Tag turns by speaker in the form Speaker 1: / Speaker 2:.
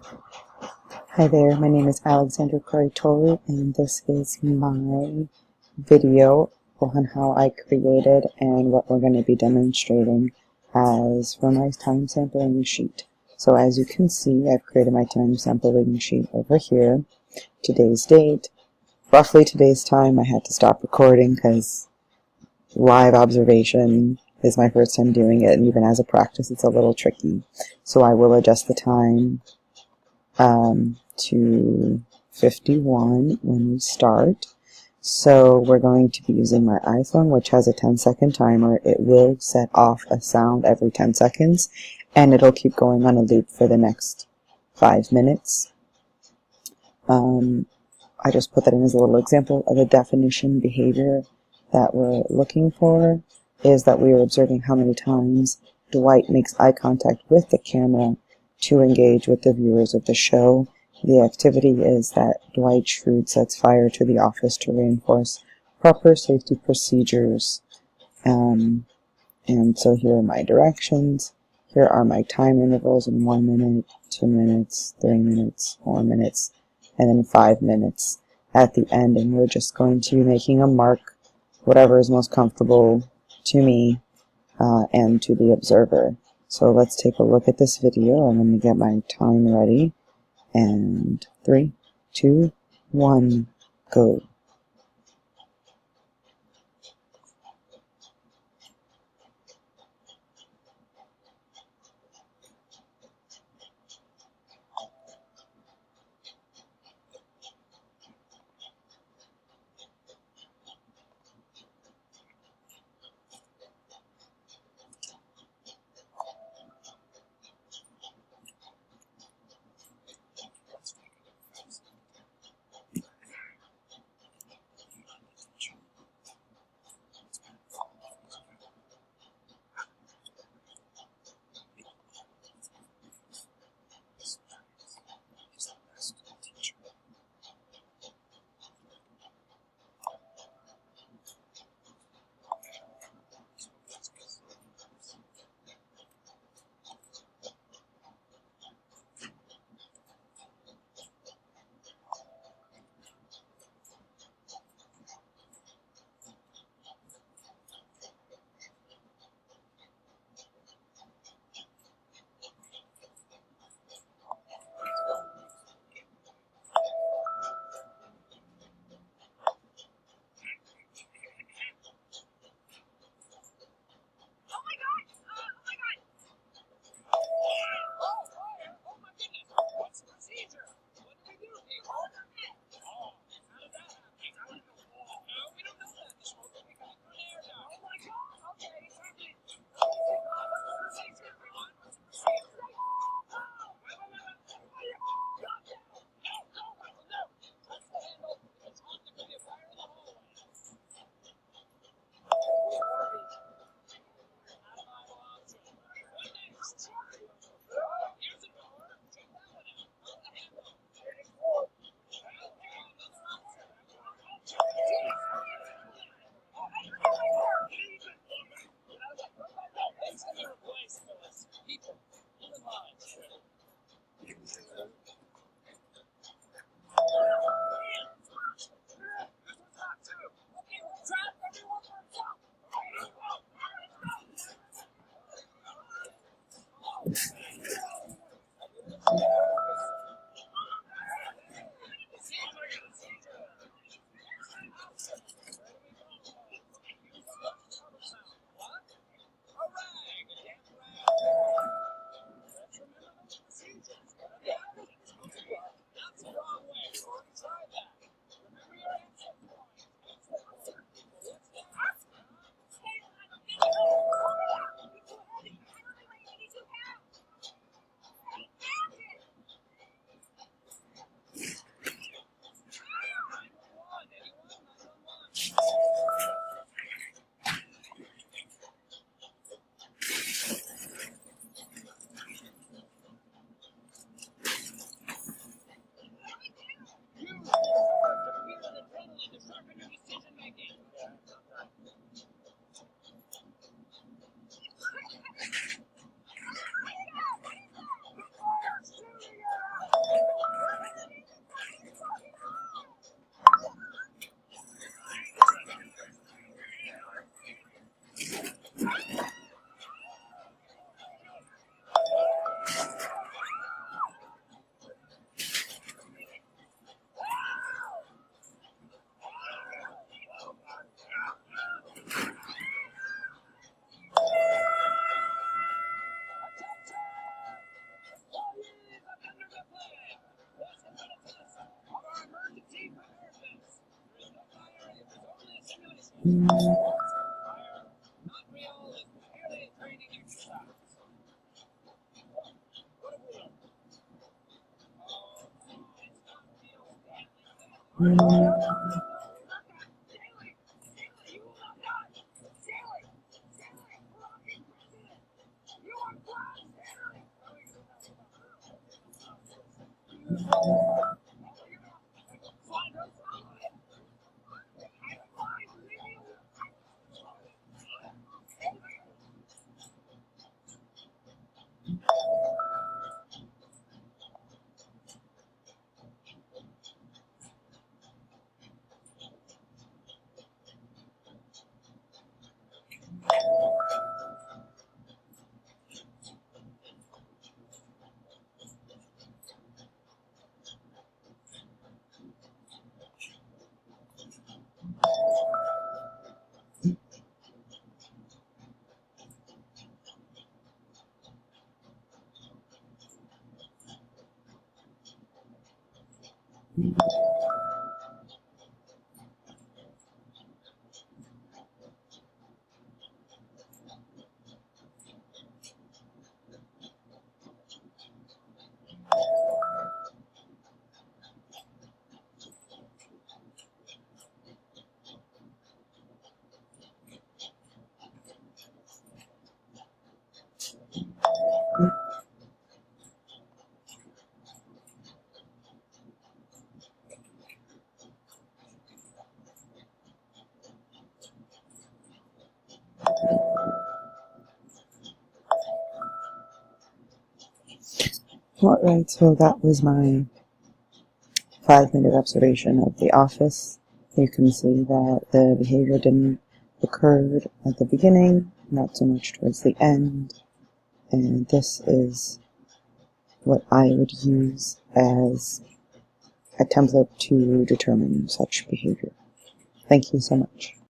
Speaker 1: Hi there, my name is Alexandra Corritore, and this is my video on how I created and what we're going to be demonstrating as for my time sampling sheet. So as you can see, I've created my time sampling sheet over here. Today's date, roughly today's time. I had to stop recording because live observation is my first time doing it, and even as a practice it's a little tricky. So I will adjust the time to 51 when we start. So we're going to be using my iPhone, which has a 10-second timer. It will set off a sound every 10 seconds, and it'll keep going on a loop for the next 5 minutes. I just put that in as a little example of a definition behavior that we're looking for, is that we are observing how many times Dwight makes eye contact with the camera to engage with the viewers of the show. The activity is that Dwight Schrute sets fire to the office to reinforce proper safety procedures. And so here are my directions. Here are my time intervals in 1 minute, 2 minutes, 3 minutes, 4 minutes, and then 5 minutes at the end. And we're just going to be making a mark, whatever is most comfortable to me and to the observer. So let's take a look at this video. I'm going to get my time ready. And 3, 2, 1, go. Alright, so that was my 5-minute observation of the office. You can see that the behavior didn't occur at the beginning, not so much towards the end, and this is what I would use as a template to determine such behavior. Thank you so much.